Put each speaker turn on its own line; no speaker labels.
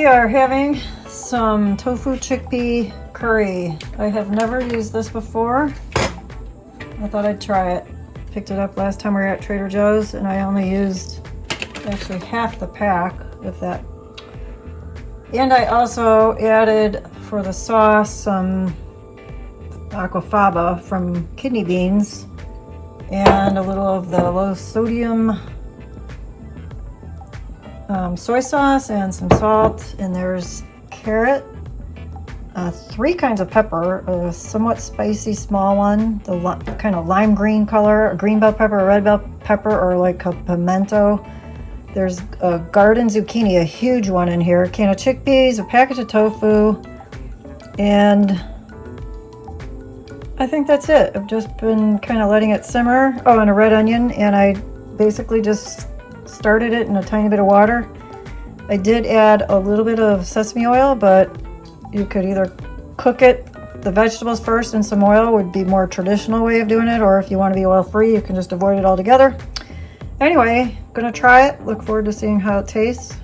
We are having some tofu chickpea curry. I have never used this before. I thought I'd try it. Picked it up last time we were at Trader Joe's and I only used actually half the pack, if that. And I also added for the sauce some aquafaba from kidney beans and a little of the low sodium soy sauce and some salt, and there's carrot, 3 kinds of pepper, a somewhat spicy small one, the kind of lime green color, a green bell pepper, a red bell pepper, or like a pimento. There's a garden zucchini, a huge one in here, a can of chickpeas, a package of tofu, and I think that's it. I've just been kind of letting it simmer. Oh, and a red onion, and I basically just started it in a tiny bit of water. I did add a little bit of sesame oil, but you could either cook it, the vegetables first in some oil would be more traditional way of doing it, or if you want to be oil free, you can just avoid it altogether. Anyway, gonna try it. Look forward to seeing how it tastes.